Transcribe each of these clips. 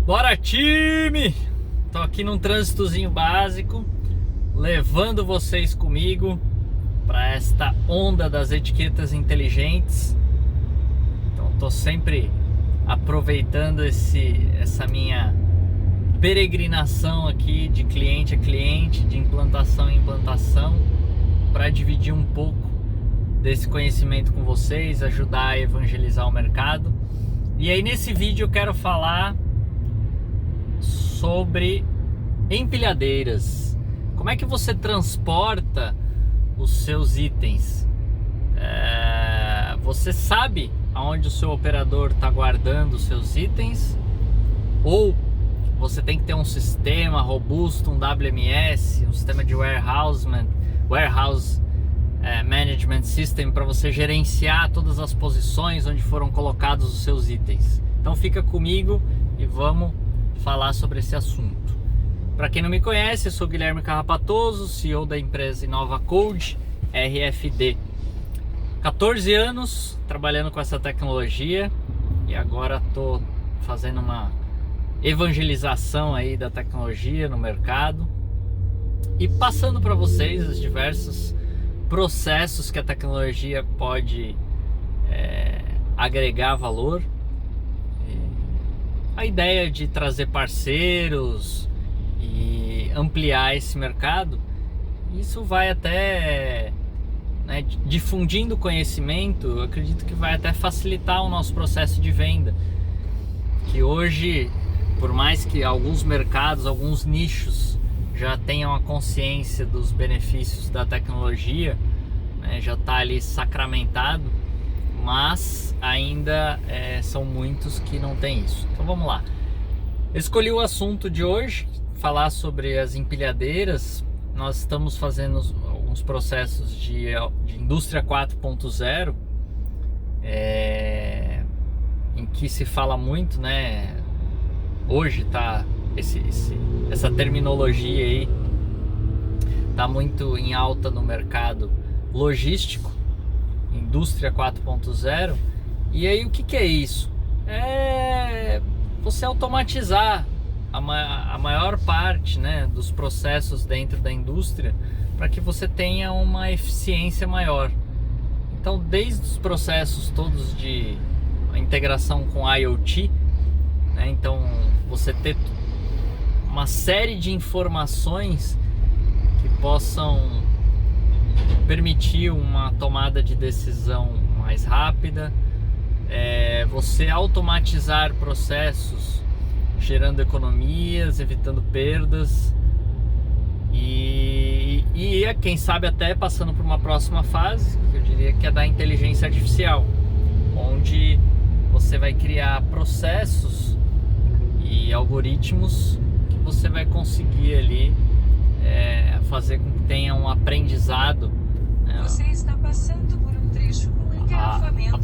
Bora, time! Tô aqui num trânsitozinho básico, levando vocês comigo para esta onda das etiquetas inteligentes. Então tô sempre aproveitando essa minha peregrinação aqui de cliente a cliente, de implantação em implantação, para dividir um pouco desse conhecimento com vocês, ajudar a evangelizar o mercado. E aí nesse vídeo eu quero falar sobre empilhadeiras. Como é que você transporta os seus itens? Você sabe aonde o seu operador está guardando os seus itens? Ou você tem que ter um sistema robusto, um WMS, um sistema de Warehouse Management System, para você gerenciar todas as posições onde foram colocados os seus itens? Então fica comigo e vamos falar sobre esse assunto. Para quem não me conhece, eu sou Guilherme Carrapatoso, CEO da empresa InovaCode RFD. 14 anos trabalhando com essa tecnologia e agora estou fazendo uma evangelização aí da tecnologia no mercado e passando para vocês os diversos processos que a tecnologia pode agregar valor. A ideia de trazer parceiros e ampliar esse mercado, isso vai até, difundindo conhecimento, eu acredito que vai até facilitar o nosso processo de venda. Que hoje, por mais que alguns mercados, alguns nichos já tenham a consciência dos benefícios da tecnologia, já está ali sacramentado, mas ainda são muitos que não têm isso. Então vamos lá. Eu escolhi o assunto de hoje, falar sobre as empilhadeiras. Nós estamos fazendo alguns processos de indústria 4.0, em que se fala muito, hoje tá essa terminologia aí tá muito em alta no mercado logístico, indústria 4.0. E aí o que é isso? É você automatizar a maior parte, dos processos dentro da indústria, para que você tenha uma eficiência maior. Então, desde os processos todos de integração com IoT, então você ter uma série de informações que possam permitir uma tomada de decisão mais rápida, você automatizar processos, gerando economias, evitando perdas e quem sabe até passando por uma próxima fase, que eu diria que é da inteligência artificial, onde você vai criar processos e algoritmos que você vai conseguir ali fazer com que tenha um aprendizado. Você está passando por um trecho com engarrafamento.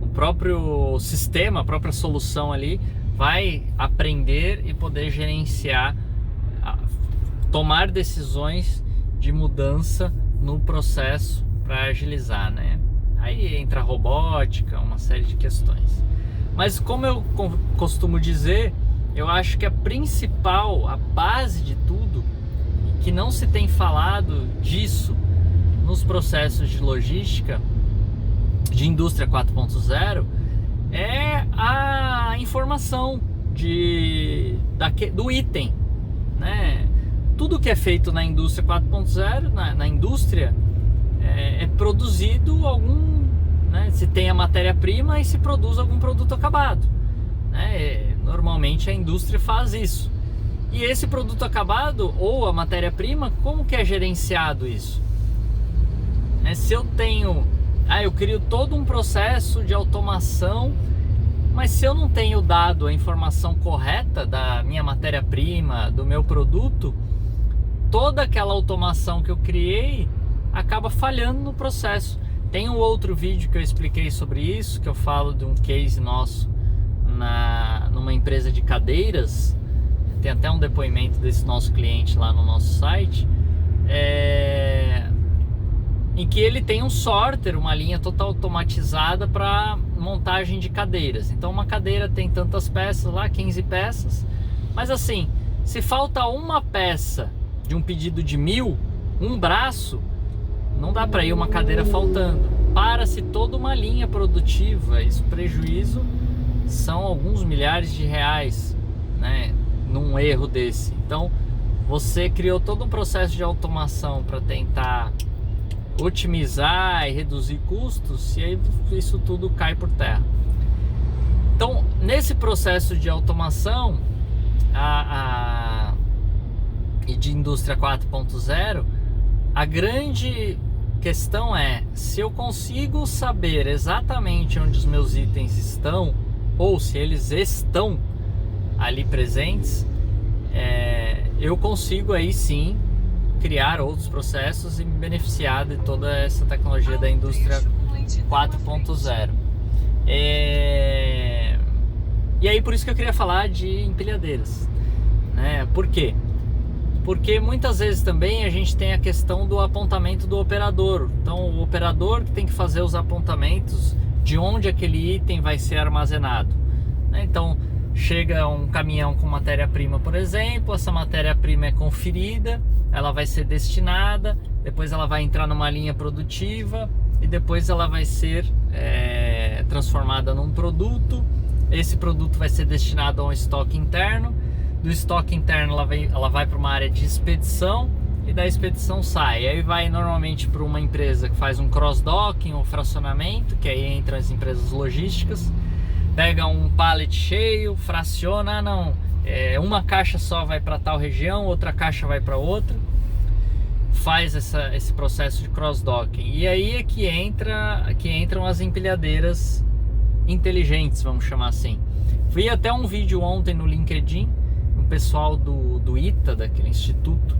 O próprio sistema, a própria solução ali vai aprender e poder gerenciar, tomar decisões de mudança no processo para agilizar, Aí entra a robótica, uma série de questões. Mas como eu costumo dizer, eu acho que a base de tudo, que não se tem falado disso nos processos de logística, de indústria 4.0, é a informação do item, Tudo que é feito na indústria 4.0, na indústria, é produzido se tem a matéria-prima e se produz algum produto acabado, Normalmente a indústria faz isso. E esse produto acabado ou a matéria-prima, como que é gerenciado isso? Se eu eu crio todo um processo de automação, mas se eu não tenho dado a informação correta da minha matéria-prima, do meu produto, toda aquela automação que eu criei acaba falhando no processo. Tem um outro vídeo que eu expliquei sobre isso, que eu falo de um case nosso numa empresa de cadeiras. Tem até um depoimento desse nosso cliente lá no nosso site, em que ele tem um sorter, uma linha total automatizada para montagem de cadeiras. Então uma cadeira tem tantas peças lá, 15 peças, mas assim, se falta uma peça de um pedido de 1.000, um braço, não dá para ir uma cadeira faltando. Para-se toda uma linha produtiva, isso prejuízo são alguns milhares de reais, né, num erro desse. Então você criou todo um processo de automação para tentar otimizar e reduzir custos, e aí isso tudo cai por terra. Então nesse processo de automação e de indústria 4.0, a grande questão é, se eu consigo saber exatamente onde os meus itens estão, ou se eles estão ali presentes, eu consigo aí sim criar outros processos e me beneficiar de toda essa tecnologia da indústria 4.0. E aí por isso que eu queria falar de empilhadeiras, né? Por quê? Porque muitas vezes também a gente tem a questão do apontamento do operador. Então o operador que tem que fazer os apontamentos de onde aquele item vai ser armazenado, né? Então chega um caminhão com matéria-prima, por exemplo, essa matéria-prima é conferida, ela vai ser destinada, depois ela vai entrar numa linha produtiva e depois ela vai ser transformada num produto. Esse produto vai ser destinado a um estoque interno. Do estoque interno ela vai para uma área de expedição e da expedição sai. E aí vai normalmente para uma empresa que faz um cross-docking ou fracionamento, que aí entra as empresas logísticas, pega um pallet cheio, fraciona, uma caixa só vai para tal região, outra caixa vai para outra, faz esse processo de cross-docking. E aí é que entram as empilhadeiras inteligentes, vamos chamar assim. Vi até um vídeo ontem no LinkedIn, um pessoal do ITA, daquele Instituto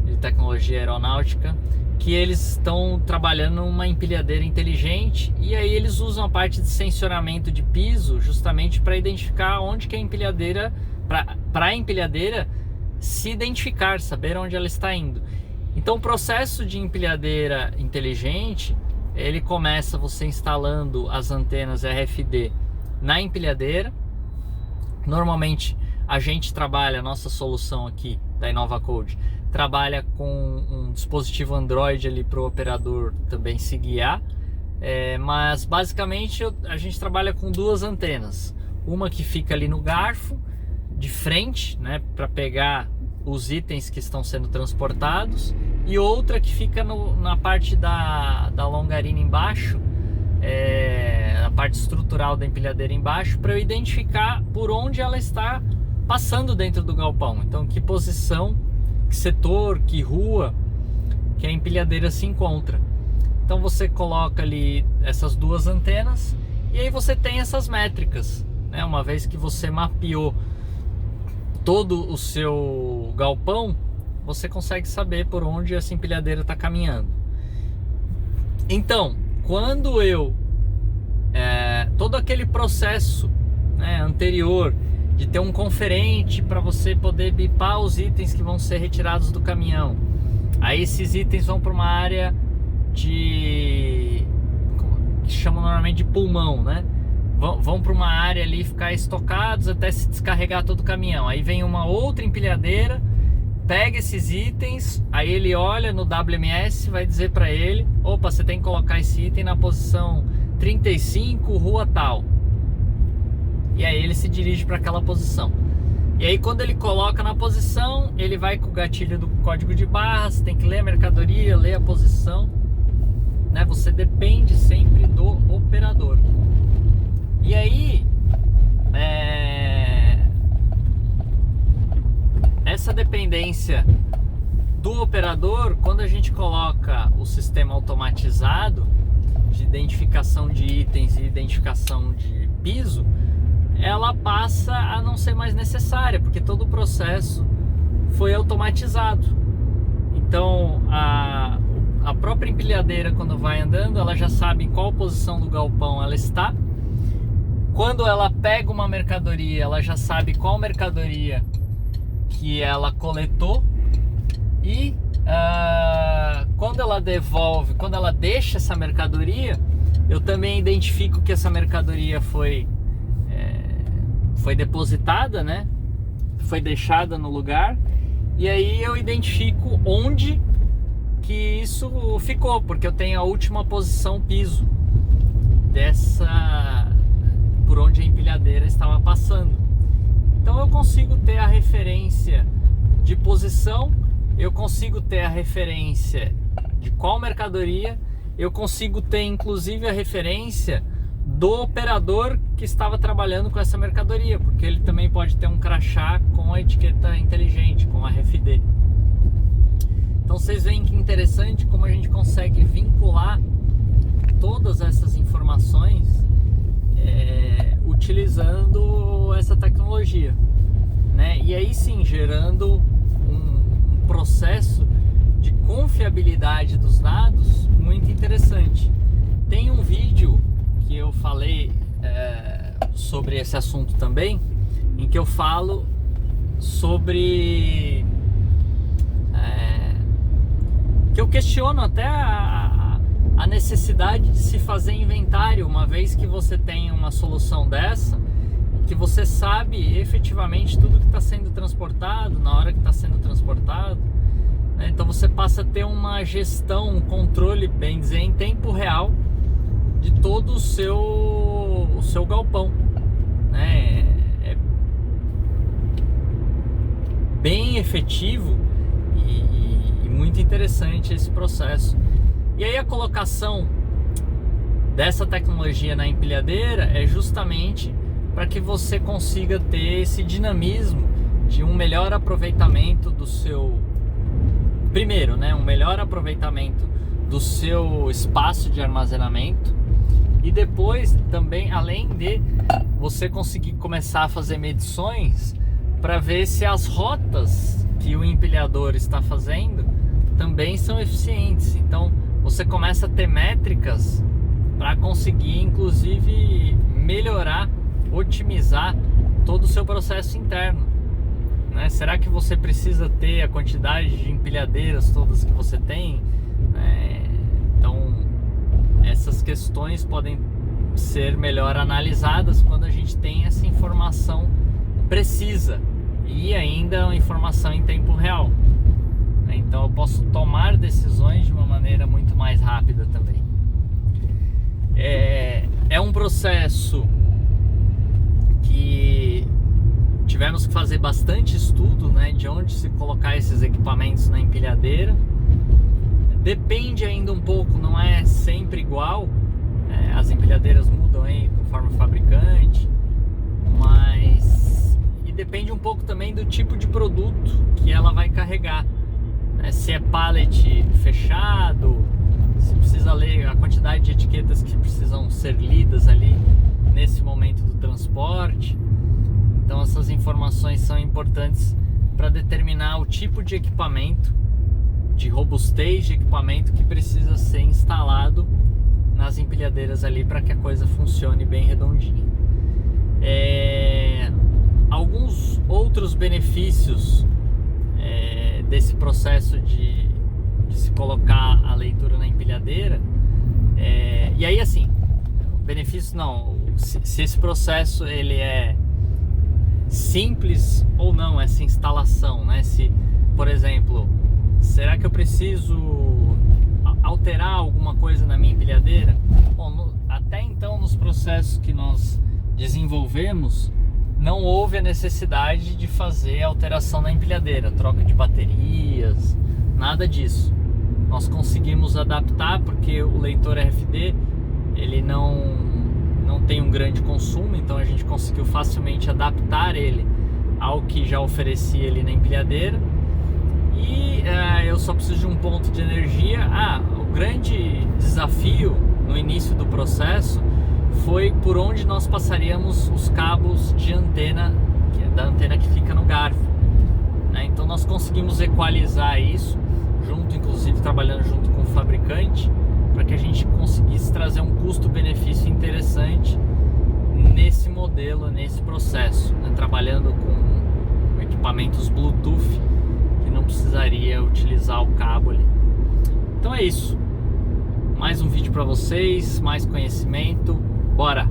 de Tecnologia Aeronáutica, que eles estão trabalhando numa empilhadeira inteligente, e aí eles usam a parte de sensoramento de piso justamente para identificar onde que a empilhadeira, para a empilhadeira se identificar, saber onde ela está indo. Então o processo de empilhadeira inteligente, ele começa você instalando as antenas RFD na empilhadeira. Normalmente a gente trabalha, a nossa solução aqui da InovaCode trabalha com um dispositivo Android ali para o operador também se guiar, mas basicamente a gente trabalha com duas antenas, uma que fica ali no garfo de frente, né, para pegar os itens que estão sendo transportados, e outra que fica na parte da longarina embaixo, a parte estrutural da empilhadeira embaixo, para eu identificar por onde ela está passando dentro do galpão. Então que posição, que setor, que rua que a empilhadeira se encontra. Então você coloca ali essas duas antenas e aí você tem essas métricas, né? Uma vez que você mapeou todo o seu galpão, você consegue saber por onde essa empilhadeira está caminhando. Então, quando todo aquele processo, né, anterior de ter um conferente para você poder bipar os itens que vão ser retirados do caminhão, aí esses itens vão para uma área que chamam normalmente de pulmão, né? Vão para uma área ali ficar estocados até se descarregar todo o caminhão. Aí vem uma outra empilhadeira, pega esses itens, aí ele olha no WMS, vai dizer para ele: opa, você tem que colocar esse item na posição 35, rua tal. E aí ele se dirige para aquela posição. E aí quando ele coloca na posição, ele vai com o gatilho do código de barras, tem que ler a mercadoria, ler a posição, né? Você depende sempre do operador. E aí essa dependência do operador, quando a gente coloca o sistema automatizado de identificação de itens e identificação de piso, ela passa a não ser mais necessária, porque todo o processo foi automatizado. Então a própria empilhadeira, quando vai andando, ela já sabe em qual posição do galpão ela está. Quando ela pega uma mercadoria, ela já sabe qual mercadoria que ela coletou. E quando ela devolve, quando ela deixa essa mercadoria, Eu também identifico que essa mercadoria foi depositada, né? Foi deixada no lugar, e aí eu identifico onde que isso ficou, porque eu tenho a última posição piso por onde a empilhadeira estava passando. Então eu consigo ter a referência de posição, eu consigo ter a referência de qual mercadoria, eu consigo ter inclusive a referência do operador que estava trabalhando com essa mercadoria, porque ele também pode ter um crachá com a etiqueta inteligente, com RFID. Então vocês veem que interessante como a gente consegue vincular todas essas informações utilizando essa tecnologia, né? E aí sim, gerando um processo de confiabilidade dos dados muito interessante. Tem um vídeo que eu falei sobre esse assunto também, em que eu falo sobre que eu questiono até a necessidade de se fazer inventário, uma vez que você tem uma solução dessa, que você sabe efetivamente tudo que está sendo transportado, na hora que está sendo transportado, né? Então você passa a ter uma gestão, um controle, bem dizer, em tempo real de todo o seu galpão, né? É bem efetivo e muito interessante esse processo. E aí a colocação dessa tecnologia na empilhadeira é justamente para que você consiga ter esse dinamismo de um melhor aproveitamento do seu... Primeiro, né, um melhor aproveitamento do seu espaço de armazenamento, e depois também, além de você conseguir começar a fazer medições para ver se as rotas que o empilhador está fazendo também são eficientes. Então você começa a ter métricas para conseguir inclusive melhorar, otimizar todo o seu processo interno, né? Será que você precisa ter a quantidade de empilhadeiras todas que você tem? Então essas questões podem ser melhor analisadas quando a gente tem essa informação precisa e ainda uma informação em tempo real. Então eu posso tomar decisões de uma maneira muito mais rápida também. É um processo que tivemos que fazer bastante estudo, né, de onde se colocar esses equipamentos na empilhadeira. Depende ainda um pouco, não é sempre igual. As empilhadeiras mudam aí conforme o fabricante, mas depende um pouco também do tipo de produto que ela vai carregar. Se é pallet fechado, se precisa ler a quantidade de etiquetas que precisam ser lidas ali nesse momento do transporte. Então essas informações são importantes para determinar o tipo de equipamento, de robustez de equipamento que precisa ser instalado nas empilhadeiras ali para que a coisa funcione bem redondinha. Alguns outros benefícios desse processo de se colocar a leitura na empilhadeira, e aí assim, benefício não, se esse processo ele é simples ou não, essa instalação, né? Se, por exemplo, será que eu preciso alterar alguma coisa na minha empilhadeira? Bom, até então nos processos que nós desenvolvemos não houve a necessidade de fazer alteração na empilhadeira, troca de baterias, nada disso. Nós conseguimos adaptar porque o leitor RFID ele não tem um grande consumo, então a gente conseguiu facilmente adaptar ele ao que já oferecia ali na empilhadeira. E eu só preciso de um ponto de energia. O grande desafio no início do processo foi por onde nós passaríamos os cabos de antena, da antena que fica no garfo, né? Então nós conseguimos equalizar isso, inclusive trabalhando junto com o fabricante, para que a gente conseguisse trazer um custo-benefício interessante nesse modelo, nesse processo, né? Trabalhando com equipamentos Bluetooth, que não precisaria utilizar o cabo ali. Então é isso. Mais um vídeo para vocês, mais conhecimento. Bora!